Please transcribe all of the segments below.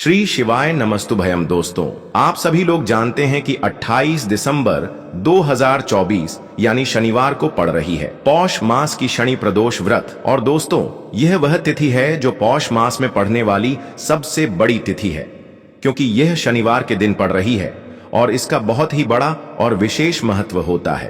श्री शिवाय नमस्तुभयम। दोस्तों, आप सभी लोग जानते हैं कि 28 दिसंबर 2024 यानी शनिवार को पड़ रही है पौष मास की शनि प्रदोष व्रत। और दोस्तों, यह वह तिथि है जो पौष मास में पड़ने वाली सबसे बड़ी तिथि है, क्योंकि यह शनिवार के दिन पड़ रही है और इसका बहुत ही बड़ा और विशेष महत्व होता है।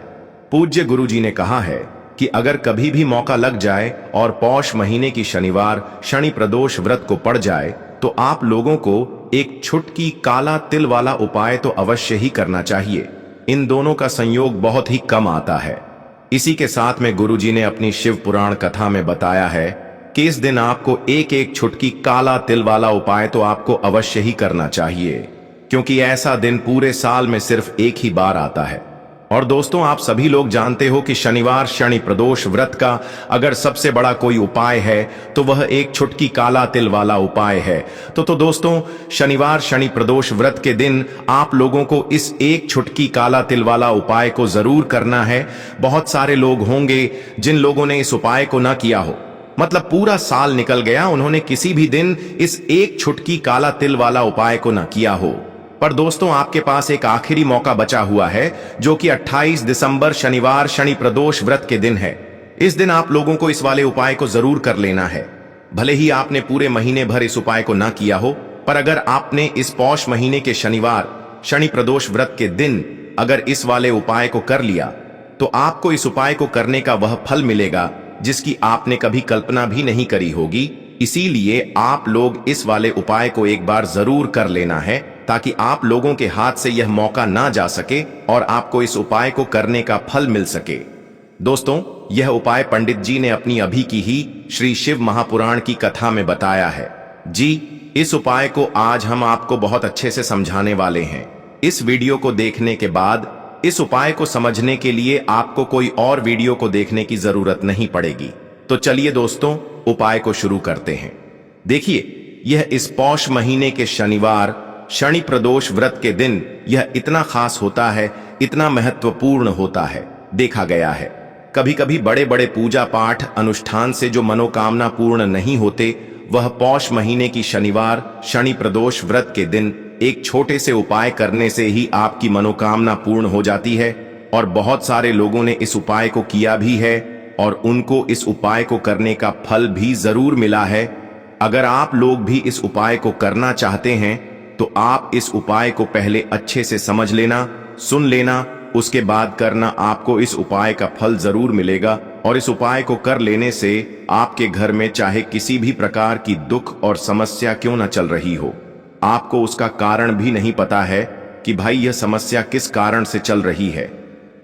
पूज्य गुरु जी ने कहा है कि अगर कभी भी मौका लग जाए और पौष महीने की शनिवार शनि प्रदोष व्रत को पड़ जाए तो आप लोगों को एक छुटकी काला तिल वाला उपाय तो अवश्य ही करना चाहिए। इन दोनों का संयोग बहुत ही कम आता है। इसी के साथ में गुरुजी ने अपनी शिव पुराण कथा में बताया है कि इस दिन आपको एक एक छुटकी काला तिल वाला उपाय तो आपको अवश्य ही करना चाहिए, क्योंकि ऐसा दिन पूरे साल में सिर्फ एक ही बार आता है। और दोस्तों, आप सभी लोग जानते हो कि शनिवार शनि प्रदोष व्रत का अगर सबसे बड़ा कोई उपाय है तो वह एक छुटकी काला तिल वाला उपाय है। तो दोस्तों, शनिवार शनि प्रदोष व्रत के दिन आप लोगों को इस एक छुटकी काला तिल वाला उपाय को जरूर करना है। बहुत सारे लोग होंगे जिन लोगों ने इस उपाय को ना किया हो, मतलब पूरा साल निकल गया, उन्होंने किसी भी दिन इस एक छुटकी काला तिल वाला उपाय को ना किया हो। पर दोस्तों, आपके पास एक आखिरी मौका बचा हुआ है, जो कि 28 दिसंबर शनिवार शनि प्रदोष व्रत के दिन है। इस दिन आप लोगों को इस वाले उपाय को जरूर कर लेना है। भले ही आपने पूरे महीने भर इस उपाय को ना किया हो, पर अगर आपने इस पौष महीने के शनिवार शनि प्रदोष व्रत के दिन अगर इस वाले उपाय को कर लिया तो आपको इस उपाय को करने का वह फल मिलेगा जिसकी आपने कभी कल्पना भी नहीं करी होगी। इसीलिए आप लोग इस वाले उपाय को एक बार जरूर कर लेना है, ताकि आप लोगों के हाथ से यह मौका ना जा सके और आपको इस उपाय को करने का फल मिल सके। दोस्तों, यह उपाय पंडित जी ने अपनी अभी की ही श्री शिव महापुराण की कथा में बताया है। जी, इस उपाय को आज हम आपको बहुत अच्छे से समझाने वाले हैं। इस वीडियो को देखने के बाद इस उपाय को समझने के लिए आपको कोई और वीडियो को देखने की जरूरत नहीं पड़ेगी। तो चलिए दोस्तों, उपाय को शुरू करते हैं। देखिए, यह इस पौष महीने के शनिवार शनि प्रदोष व्रत के दिन यह इतना खास होता है, इतना महत्वपूर्ण होता है। देखा गया है कभी कभी बड़े बड़े पूजा पाठ अनुष्ठान से जो मनोकामना पूर्ण नहीं होते, वह पौष महीने की शनिवार शनि प्रदोष व्रत के दिन एक छोटे से उपाय करने से ही आपकी मनोकामना पूर्ण हो जाती है। और बहुत सारे लोगों ने इस उपाय को किया भी है और उनको इस उपाय को करने का फल भी जरूर मिला है। अगर आप लोग भी इस उपाय को करना चाहते हैं तो आप इस उपाय को पहले अच्छे से समझ लेना, सुन लेना, उसके बाद करना। आपको इस उपाय का फल जरूर मिलेगा और इस उपाय को कर लेने से आपके घर में चाहे किसी भी प्रकार की दुख और समस्या क्यों न चल रही हो, आपको उसका कारण भी नहीं पता है कि भाई यह समस्या किस कारण से चल रही है।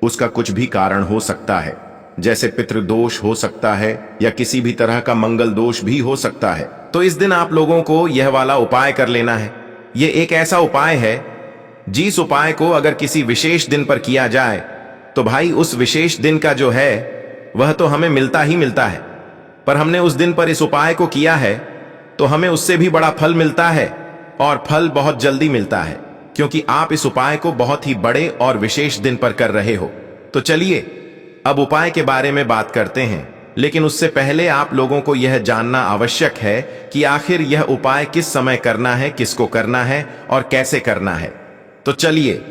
उसका कुछ भी कारण हो सकता है, जैसे पितृदोष हो सकता है या किसी भी तरह का मंगल दोष भी हो सकता है। तो इस दिन आप लोगों को यह वाला उपाय कर लेना है। ये एक ऐसा उपाय है जिस उपाय को अगर किसी विशेष दिन पर किया जाए तो भाई उस विशेष दिन का जो है वह तो हमें मिलता ही मिलता है, पर हमने उस दिन पर इस उपाय को किया है तो हमें उससे भी बड़ा फल मिलता है, और फल बहुत जल्दी मिलता है, क्योंकि आप इस उपाय को बहुत ही बड़े और विशेष दिन पर कर रहे हो। तो चलिए अब उपाय के बारे में बात करते हैं, लेकिन उससे पहले आप लोगों को यह जानना आवश्यक है कि आखिर यह उपाय किस समय करना है, किसको करना है और कैसे करना है। तो चलिए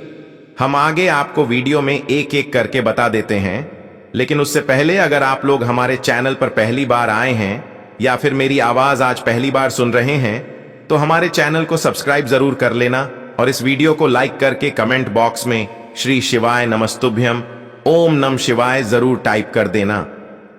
हम आगे आपको वीडियो में एक एक करके बता देते हैं। लेकिन उससे पहले अगर आप लोग हमारे चैनल पर पहली बार आए हैं या फिर मेरी आवाज आज पहली बार सुन रहे हैं तो हमारे चैनल को सब्सक्राइब जरूर कर लेना और इस वीडियो को लाइक करके कमेंट बॉक्स में श्री शिवाय नमस्तुभ्यम ओम नम शिवाय जरूर टाइप कर देना।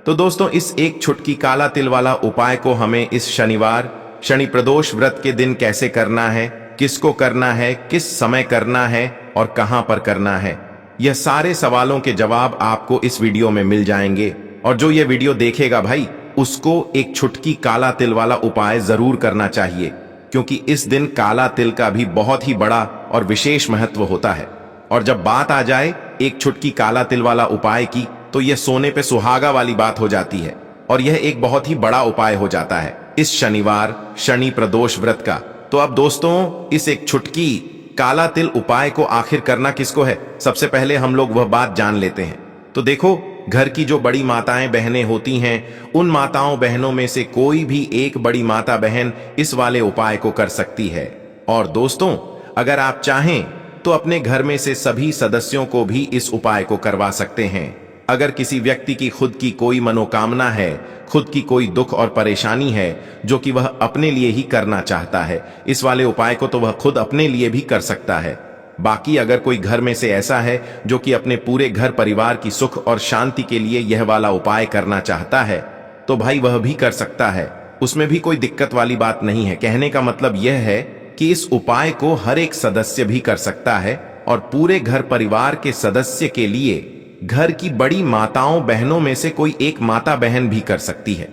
तो दोस्तों, इस एक छुटकी काला तिल वाला उपाय को हमें इस शनिवार शनि प्रदोष व्रत के दिन कैसे करना है, किसको करना है, किस समय करना है और कहां पर करना है, यह सारे सवालों के जवाब आपको इस वीडियो में मिल जाएंगे। और जो ये वीडियो देखेगा भाई, उसको एक छुटकी काला तिल वाला उपाय जरूर करना चाहिए, क्योंकि इस दिन काला तिल का भी बहुत ही बड़ा और विशेष महत्व होता है। और जब बात आ जाए एक छुटकी काला तिल वाला उपाय की, तो यह सोने पे सुहागा वाली बात हो जाती है और यह एक बहुत ही बड़ा उपाय हो जाता है इस शनिवार शनि प्रदोष व्रत का। तो अब दोस्तों, इस एक छुटकी काला तिल उपाय को आखिर करना किसको है, सबसे पहले हम लोग वह बात जान लेते हैं। तो देखो, घर की जो बड़ी माताएं बहनें होती हैं, उन माताओं बहनों में से कोई भी एक बड़ी माता बहन इस वाले उपाय को कर सकती है। और दोस्तों, अगर आप चाहें तो अपने घर में से सभी सदस्यों को भी इस उपाय को करवा सकते हैं। अगर किसी व्यक्ति की खुद की कोई मनोकामना है, खुद की कोई दुख और परेशानी है जो कि वह अपने लिए ही करना चाहता है, इस वाले उपाय को तो वह खुद अपने लिए भी कर सकता है। बाकी अगर कोई घर में से ऐसा है जो कि अपने पूरे घर परिवार की सुख और शांति के लिए यह वाला उपाय करना चाहता है, तो भाई वह भी कर सकता है। उसमें भी कोई दिक्कत वाली बात नहीं है। कहने का मतलब यह है कि इस उपाय को हर एक सदस्य भी कर सकता है और पूरे घर परिवार के सदस्य के लिए घर की बड़ी माताओं बहनों में से कोई एक माता बहन भी कर सकती है।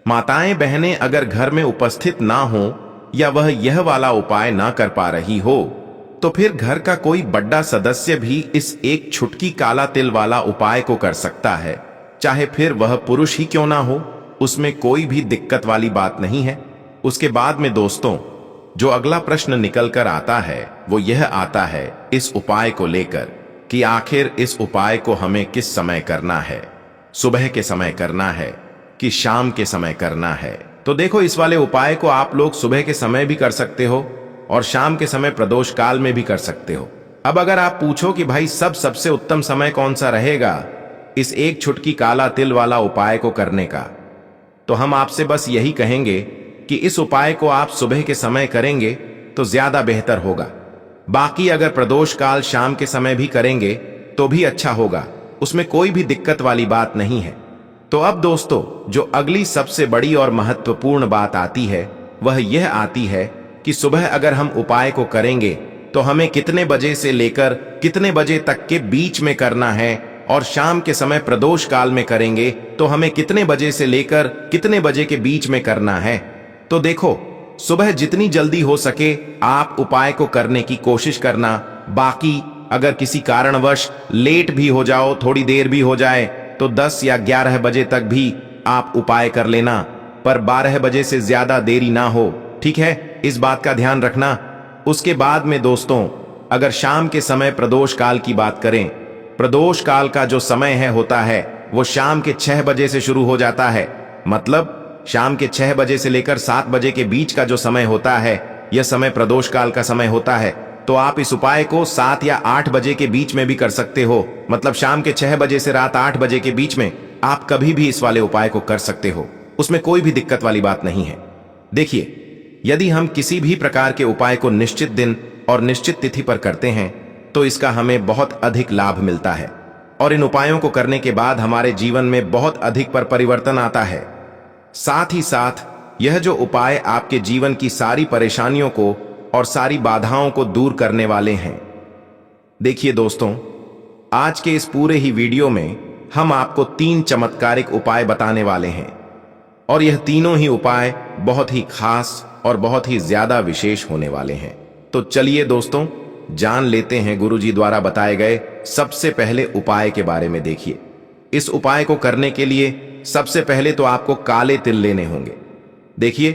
माताएं बहनें अगर घर में उपस्थित ना हो या वह यह वाला उपाय ना कर पा रही हो, तो फिर घर का कोई बड़ा सदस्य भी इस एक छुटकी काला तिल वाला उपाय को कर सकता है, चाहे फिर वह पुरुष ही क्यों ना हो। उसमें कोई भी दिक्कत वाली बात नहीं है। उसके बाद में दोस्तों, जो अगला प्रश्न निकल कर आता है वो यह आता है इस उपाय को लेकर कि आखिर इस उपाय को हमें किस समय करना है, सुबह के समय करना है कि शाम के समय करना है। तो देखो, इस वाले उपाय को आप लोग सुबह के समय भी कर सकते हो और शाम के समय प्रदोष काल में भी कर सकते हो। अब अगर आप पूछो कि भाई सबसे उत्तम समय कौन सा रहेगा इस एक छुटकी काला तिल वाला उपाय को करने का, तो हम आपसे बस यही कहेंगे कि इस उपाय को आप सुबह के समय करेंगे तो ज्यादा बेहतर होगा। बाकी अगर प्रदोष काल शाम के समय भी करेंगे तो भी अच्छा होगा, उसमें कोई भी दिक्कत वाली बात नहीं है। तो अब दोस्तों, जो अगली सबसे बड़ी और महत्वपूर्ण बात आती है वह यह आती है कि सुबह अगर हम उपाय को करेंगे तो हमें कितने बजे से लेकर कितने बजे तक के बीच में करना है, और शाम के समय प्रदोष काल में करेंगे तो हमें कितने बजे से लेकर कितने बजे के बीच में करना है। तो देखो, सुबह जितनी जल्दी हो सके आप उपाय को करने की कोशिश करना। बाकी अगर किसी कारणवश लेट भी हो जाओ, थोड़ी देर भी हो जाए, तो 10 या 11 बजे तक भी आप उपाय कर लेना, पर 12 बजे से ज्यादा देरी ना हो, ठीक है? इस बात का ध्यान रखना। उसके बाद में दोस्तों, अगर शाम के समय प्रदोष काल की बात करें, प्रदोष काल का जो समय होता है वो शाम के 6 बजे से शुरू हो जाता है। मतलब शाम के 6 बजे से लेकर 7 बजे के बीच का जो समय होता है, यह समय प्रदोष काल का समय होता है। तो आप इस उपाय को 7 या 8 बजे के बीच में भी कर सकते हो। मतलब शाम के 6 बजे से रात 8 बजे के बीच में आप कभी भी इस वाले उपाय को कर सकते हो, उसमें कोई भी दिक्कत वाली बात नहीं है। देखिए, यदि हम किसी भी प्रकार के उपाय को निश्चित दिन और निश्चित तिथि पर करते हैं तो इसका हमें बहुत अधिक लाभ मिलता है, और इन उपायों को करने के बाद हमारे जीवन में बहुत अधिक परिवर्तन आता है। साथ ही साथ यह जो उपाय आपके जीवन की सारी परेशानियों को और सारी बाधाओं को दूर करने वाले हैं। देखिए दोस्तों, आज के इस पूरे ही वीडियो में हम आपको 3 चमत्कारिक उपाय बताने वाले हैं, और यह तीनों ही उपाय बहुत ही खास और बहुत ही ज्यादा विशेष होने वाले हैं। तो चलिए दोस्तों, जान लेते हैं गुरुजी द्वारा बताए गए सबसे पहले उपाय के बारे में। देखिए, इस उपाय को करने के लिए सबसे पहले तो आपको काले तिल लेने होंगे। देखिए,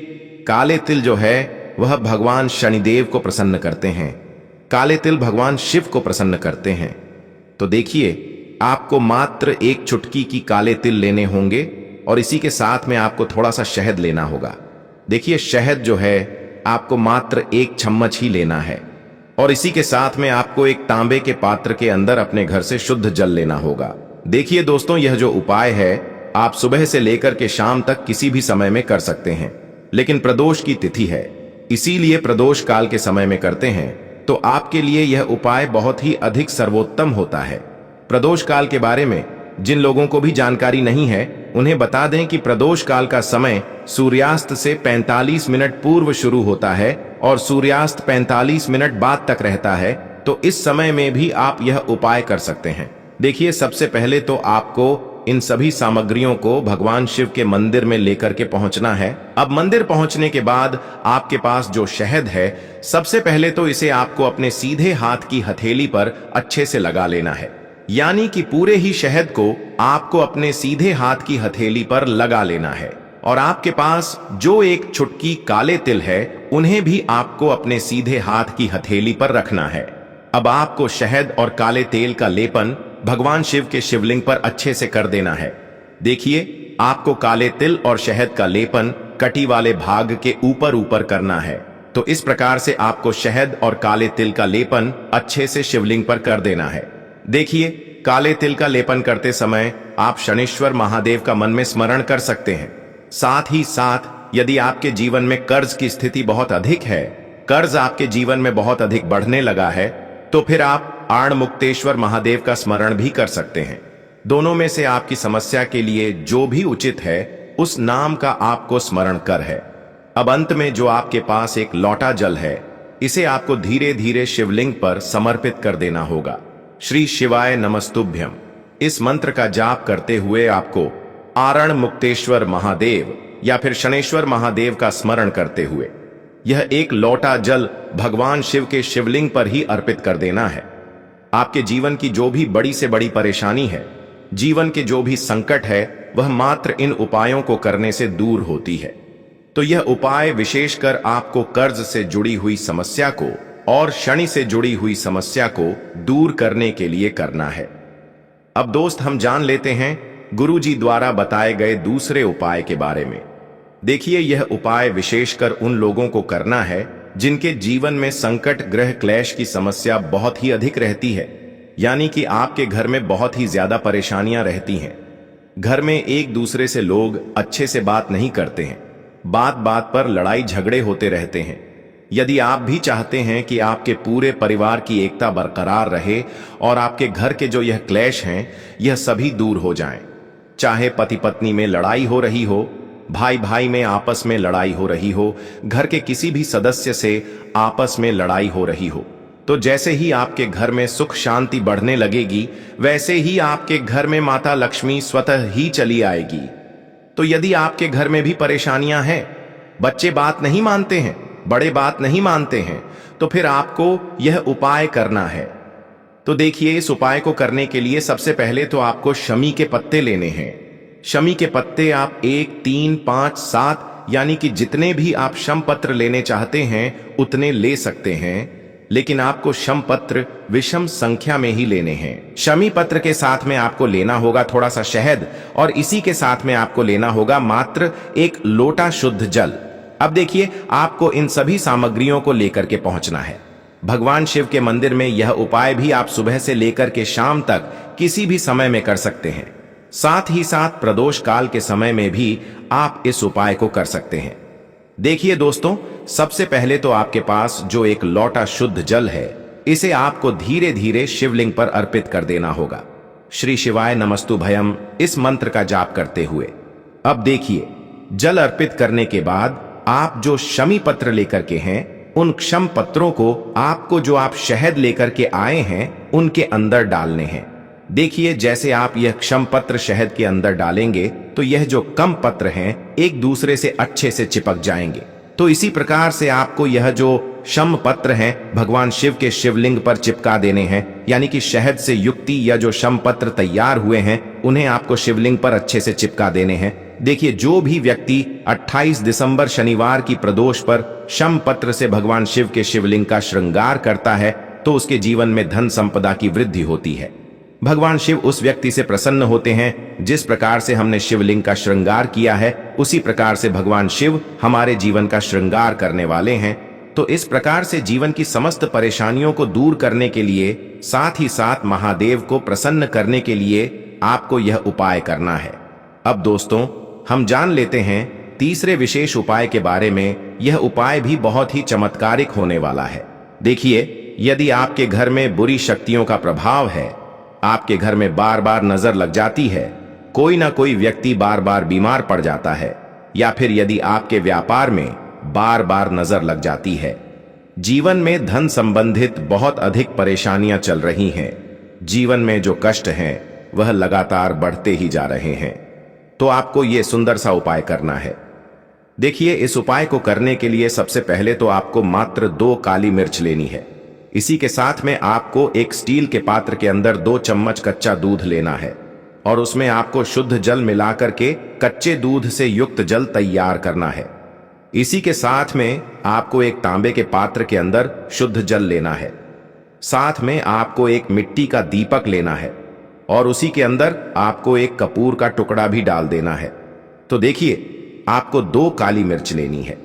काले तिल जो है वह भगवान शनिदेव को प्रसन्न करते हैं। काले तिल भगवान शिव को प्रसन्न करते हैं। तो देखिए, आपको मात्र 1 चुटकी की काले तिल लेने होंगे, और इसी के साथ में आपको थोड़ा सा शहद लेना होगा। देखिए, शहद जो है आपको मात्र 1 चम्मच ही लेना है, और इसी के साथ में आपको एक तांबे के पात्र के अंदर अपने घर से शुद्ध जल लेना होगा। देखिए दोस्तों, यह जो उपाय है आप सुबह से लेकर के शाम तक किसी भी समय में कर सकते हैं, लेकिन प्रदोष की तिथि है, इसीलिए प्रदोष काल के समय में करते हैं। तो आपके लिए यह उपाय बहुत ही अधिक सर्वोत्तम होता है। प्रदोष काल के बारे में जिन लोगों को भी जानकारी नहीं है, उन्हें बता दें कि प्रदोष काल का समय सूर्यास्त से 45 मिनट पूर्व शुरू होता है और सूर्यास्त 45 मिनट बाद तक रहता है। तो इस समय में भी आप यह उपाय कर सकते हैं। देखिए, सबसे पहले तो आपको इन सभी सामग्रियों को भगवान शिव के मंदिर में लेकर के पहुंचना है। अब मंदिर पहुंचने के बाद आपके पास जो शहद है, सबसे पहले तो इसे आपको अपने सीधे हाथ की हथेली पर अच्छे से लगा लेना है। यानी कि पूरे ही शहद को आपको अपने सीधे हाथ की हथेली पर लगा लेना है, और आपके पास जो 1 चुटकी काले तिल है उन्हें भी आपको अपने सीधे हाथ की हथेली पर रखना है। अब आपको शहद और काले तेल का लेपन भगवान शिव के शिवलिंग पर अच्छे से कर देना है। देखिए, आपको काले तिल और शहद का लेपन कटी वाले भाग के ऊपर ऊपर करना है। तो इस प्रकार से आपको शहद और काले तिल का लेपन अच्छे से शिवलिंग पर कर देना है। देखिए, काले तिल का लेपन करते समय आप शनेश्वर महादेव का मन में स्मरण कर सकते हैं। साथ ही साथ यदि आपके जीवन में कर्ज की स्थिति बहुत अधिक है, कर्ज आपके जीवन में बहुत अधिक बढ़ने लगा है, तो फिर आप आणमुक्तेश्वर महादेव का स्मरण भी कर सकते हैं। दोनों में से आपकी समस्या के लिए जो भी उचित है उस नाम का आपको स्मरण कर है। अब अंत में जो आपके पास एक लौटा जल है, इसे आपको धीरे धीरे शिवलिंग पर समर्पित कर देना होगा। श्री शिवाय नमस्तुभ्यम इस मंत्र का जाप करते हुए आपको आरण मुक्तेश्वर महादेव या फिर शनेश्वर महादेव का स्मरण करते हुए यह एक लौटा जल भगवान शिव के शिवलिंग पर ही अर्पित कर देना है। आपके जीवन की जो भी बड़ी से बड़ी परेशानी है, जीवन के जो भी संकट है, वह मात्र इन उपायों को करने से दूर होती है। तो यह उपाय विशेषकर आपको कर्ज से जुड़ी हुई समस्या को और शनि से जुड़ी हुई समस्या को दूर करने के लिए करना है। अब दोस्त, हम जान लेते हैं गुरुजी द्वारा बताए गए दूसरे उपाय के बारे में। देखिए, यह उपाय विशेषकर उन लोगों को करना है जिनके जीवन में संकट, ग्रह क्लेश की समस्या बहुत ही अधिक रहती है, यानी कि आपके घर में बहुत ही ज्यादा परेशानियां रहती हैं। घर में एक दूसरे से लोग अच्छे से बात नहीं करते हैं, बात बात पर लड़ाई झगड़े होते रहते हैं। यदि आप भी चाहते हैं कि आपके पूरे परिवार की एकता बरकरार रहे और आपके घर के जो यह क्लेश हैं, यह सभी दूर हो जाएं, चाहे पति पत्नी में लड़ाई हो रही हो, भाई भाई में आपस में लड़ाई हो रही हो, घर के किसी भी सदस्य से आपस में लड़ाई हो रही हो, तो जैसे ही आपके घर में सुख शांति बढ़ने लगेगी, वैसे ही आपके घर में माता लक्ष्मी स्वतः ही चली आएगी। तो यदि आपके घर में भी परेशानियां हैं, बच्चे बात नहीं मानते हैं, बड़े बात नहीं मानते हैं, तो फिर आपको यह उपाय करना है। तो देखिए, इस उपाय को करने के लिए सबसे पहले तो आपको शमी के पत्ते लेने हैं। शमी के पत्ते आप 1, 3, 5, 7 यानी कि जितने भी आप शम पत्र लेने चाहते हैं उतने ले सकते हैं, लेकिन आपको शम पत्र विषम संख्या में ही लेने हैं। शमी पत्र के साथ में आपको लेना होगा थोड़ा सा शहद, और इसी के साथ में आपको लेना होगा मात्र एक लोटा शुद्ध जल। अब देखिए, आपको इन सभी सामग्रियों को लेकर के पहुंचना है। भगवान शिव के मंदिर में यह उपाय भी आप सुबह से लेकर के शाम तक किसी भी समय में कर सकते हैं। साथ ही साथ प्रदोष काल के समय में भी आप इस उपाय को कर सकते हैं। देखिए दोस्तों, सबसे पहले तो आपके पास जो एक लौटा शुद्ध जल है, इसे आपको धीरे धीरे शिवलिंग पर अर्पित कर देना होगा। श्री शिवाय नमस्तुभयम इस मंत्र का जाप करते हुए। अब देखिए, जल अर्पित करने के बाद आप जो शमी पत्र लेकर के हैं, उन क्षम पत्रों को आपको जो आप शहद लेकर के आए हैं उनके अंदर डालने हैं। देखिए, जैसे आप यह क्षम पत्र शहद के अंदर डालेंगे तो यह जो कम पत्र हैं एक दूसरे से अच्छे से चिपक जाएंगे। तो इसी प्रकार से आपको यह जो शम पत्र हैं भगवान शिव के शिवलिंग पर चिपका देने हैं, यानी कि शहद से युक्ति या जो शम पत्र तैयार हुए हैं उन्हें आपको शिवलिंग पर अच्छे से चिपका देने हैं। देखिए, जो भी व्यक्ति 28 दिसंबर शनिवार की प्रदोष पर शम पत्र से भगवान शिव के शिवलिंग का श्रृंगार करता है तो उसके जीवन में धन संपदा की वृद्धि होती है। भगवान शिव उस व्यक्ति से प्रसन्न होते हैं। जिस प्रकार से हमने शिवलिंग का श्रृंगार किया है, उसी प्रकार से भगवान शिव हमारे जीवन का श्रृंगार करने वाले हैं। तो इस प्रकार से जीवन की समस्त परेशानियों को दूर करने के लिए, साथ ही साथ महादेव को प्रसन्न करने के लिए आपको यह उपाय करना है। अब दोस्तों, हम जान लेते हैं तीसरे विशेष उपाय के बारे में। यह उपाय भी बहुत ही चमत्कारिक होने वाला है। देखिए, यदि आपके घर में बुरी शक्तियों का प्रभाव है, आपके घर में बार बार नजर लग जाती है, कोई ना कोई व्यक्ति बार बार बीमार पड़ जाता है, या फिर यदि आपके व्यापार में बार बार नजर लग जाती है, जीवन में धन संबंधित बहुत अधिक परेशानियां चल रही हैं, जीवन में जो कष्ट हैं वह लगातार बढ़ते ही जा रहे हैं, तो आपको यह सुंदर सा उपाय करना है। देखिए, इस उपाय को करने के लिए सबसे पहले तो आपको मात्र 2 काली मिर्च लेनी है। इसी के साथ में आपको एक स्टील के पात्र के अंदर 2 चम्मच कच्चा दूध लेना है, और उसमें आपको शुद्ध जल मिलाकर के कच्चे दूध से युक्त जल तैयार करना है। इसी के साथ में आपको एक तांबे के पात्र के अंदर शुद्ध जल लेना है। साथ में आपको एक मिट्टी का दीपक लेना है, और उसी के अंदर आपको एक कपूर का टुकड़ा भी डाल देना है। तो देखिए, आपको 2 काली मिर्च लेनी है।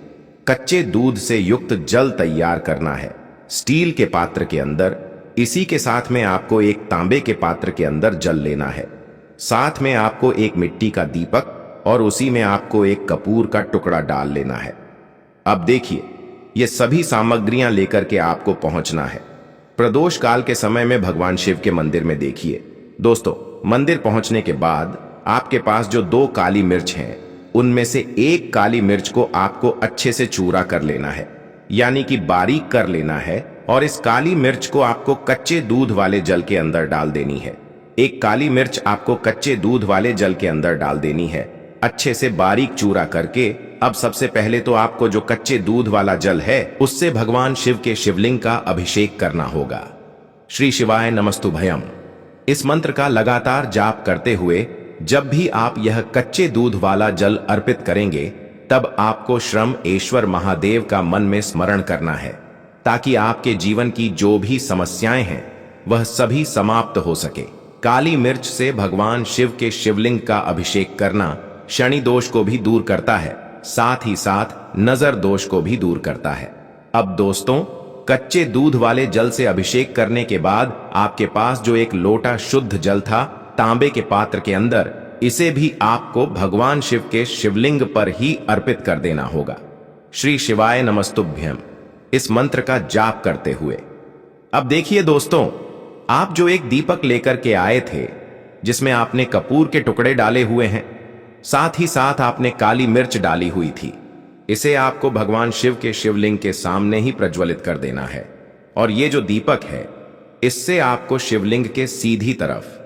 कच्चे दूध से युक्त जल तैयार करना है स्टील के पात्र के अंदर। इसी के साथ में आपको एक तांबे के पात्र के अंदर जल लेना है। साथ में आपको एक मिट्टी का दीपक और उसी में आपको एक कपूर का टुकड़ा डाल लेना है। अब देखिए, ये सभी सामग्रियां लेकर के आपको पहुंचना है प्रदोष काल के समय में भगवान शिव के मंदिर में। देखिए दोस्तों, मंदिर पहुंचने के बाद आपके पास जो 2 काली मिर्च हैं, उनमें से एक काली मिर्च को आपको अच्छे से चूरा कर लेना है, यानी कि बारीक कर लेना है। और इस काली मिर्च को आपको कच्चे दूध वाले जल के अंदर डाल देनी है। एक काली मिर्च आपको कच्चे दूध वाले जल के अंदर डाल देनी है, अच्छे से बारीक चूरा करके। अब सबसे पहले तो आपको जो कच्चे दूध वाला जल है, उससे भगवान शिव के शिवलिंग का अभिषेक करना होगा। श्री शिवाय नमस्तुभयम इस मंत्र का लगातार जाप करते हुए जब भी आप यह कच्चे दूध वाला जल अर्पित करेंगे, तब आपको श्रम ईश्वर महादेव का मन में स्मरण करना है, ताकि आपके जीवन की जो भी समस्याएं हैं वह सभी समाप्त हो सके। काली मिर्च से भगवान शिव के शिवलिंग का अभिषेक करना शनि दोष को भी दूर करता है, साथ ही साथ नजर दोष को भी दूर करता है। अब दोस्तों, कच्चे दूध वाले जल से अभिषेक करने के बाद आपके पास जो एक लोटा शुद्ध जल था तांबे के पात्र के अंदर, इसे भी आपको भगवान शिव के शिवलिंग पर ही अर्पित कर देना होगा। श्री शिवाय नमस्तुभ्यम इस मंत्र का जाप करते हुए। अब देखिए दोस्तों, आप जो एक दीपक लेकर के आए थे, जिसमें आपने कपूर के टुकड़े डाले हुए हैं, साथ ही साथ आपने काली मिर्च डाली हुई थी, इसे आपको भगवान शिव के शिवलिंग के सामने ही प्रज्वलित कर देना है। और ये जो दीपक है, इससे आपको शिवलिंग के सीधी तरफ,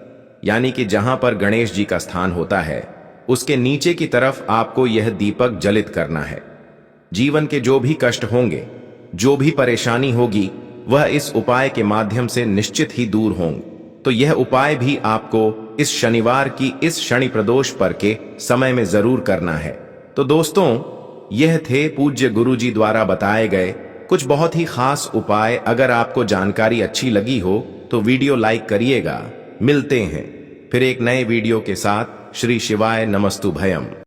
यानी कि जहां पर गणेश जी का स्थान होता है, उसके नीचे की तरफ आपको यह दीपक जलित करना है। जीवन के जो भी कष्ट होंगे, जो भी परेशानी होगी, वह इस उपाय के माध्यम से निश्चित ही दूर होंगे। तो यह उपाय भी आपको इस शनिवार की इस शनि प्रदोष पर के समय में जरूर करना है। तो दोस्तों, यह थे पूज्य गुरु जी द्वारा बताए गए कुछ बहुत ही खास उपाय। अगर आपको जानकारी अच्छी लगी हो तो वीडियो लाइक करिएगा। मिलते हैं फिर एक नए वीडियो के साथ। श्री शिवाय नमस्तुभयम।